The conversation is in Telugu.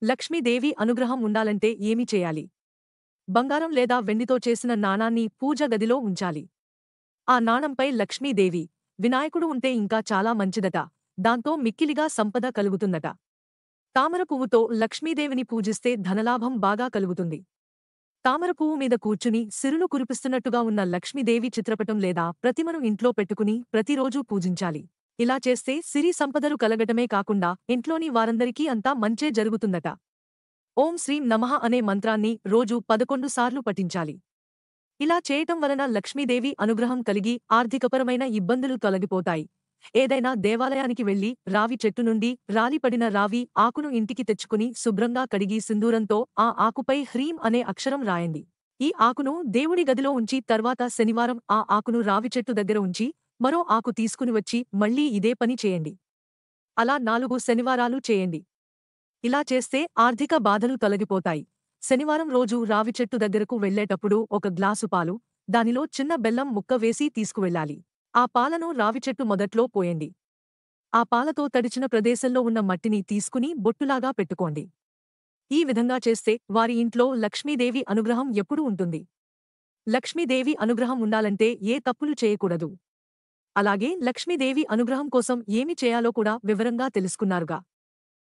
లక్ష్మీదేవి అనుగ్రహం ఉండాలంటే ఏమి చేయాలి? బంగారం లేదా వెండితో చేసిన నాణాన్ని పూజ గదిలో ఉంచాలి. ఆ నాణంపై లక్ష్మీదేవి, వినాయకుడు ఉంటే ఇంకా చాలా మంచిదట. దాంతో మిక్కిలిగా సంపద కలుగుతుందట. తామర పువ్వుతో లక్ష్మీదేవిని పూజిస్తే ధనలాభం బాగా కలుగుతుంది. తామర పువ్వు మీద కూర్చుని సిరులు కురిపిస్తున్నట్టుగా ఉన్న లక్ష్మీదేవి చిత్రపటం లేదా ప్రతిమను ఇంట్లో పెట్టుకుని ప్రతిరోజూ పూజించాలి. ఇలా చేస్తే సిరి సంపదలు కలగటమే కాకుండా ఇంట్లోని వారందరికీ అంతా మంచే జరుగుతుందట. ఓం శ్రీం నమః అనే మంత్రాన్ని రోజూ 11 సార్లు పఠించాలి. ఇలా చేయటం వలన లక్ష్మీదేవి అనుగ్రహం కలిగి ఆర్థికపరమైన ఇబ్బందులు తొలగిపోతాయి. ఏదైనా దేవాలయానికి వెళ్లి రావి చెట్టు నుండి రాలిపడిన రావి ఆకును ఇంటికి తెచ్చుకుని శుభ్రంగా కడిగి సింధూరంతో ఆ ఆకుపై హ్రీం అనే అక్షరం రాయండి. ఈ ఆకును దేవుడి గదిలో ఉంచి తర్వాత శనివారం ఆ ఆకును రావి చెట్టు దగ్గర ఉంచి మరో ఆకు తీసుకుని వచ్చి మళ్లీ ఇదే పని చేయండి. అలా 4 శనివారాలు చేయండి. ఇలా చేస్తే ఆర్థిక బాధలు తొలగిపోతాయి. శనివారం రోజు రావి చెట్టు దగ్గరకు వెళ్లేటప్పుడు ఒక గ్లాసు పాలు, దానిలో చిన్న బెల్లం ముక్క వేసి తీసుకువెళ్ళాలి. ఆ పాలను రావి చెట్టు మొదట్లో పోయండి. ఆ పాలతో తడిచిన ప్రదేశంలో ఉన్న మట్టిని తీసుకుని బొట్టులాగా పెట్టుకోండి. ఈ విధంగా చేస్తే వారి ఇంట్లో లక్ష్మీదేవి అనుగ్రహం ఎప్పుడూ ఉంటుంది. లక్ష్మీదేవి అనుగ్రహం ఉండాలంటే ఏ తప్పులు చేయకూడదు. అలాగే లక్ష్మీదేవి అనుగ్రహం కోసం ఏమి చేయాలో కూడా వివరంగా తెలుసుకున్నారుగా.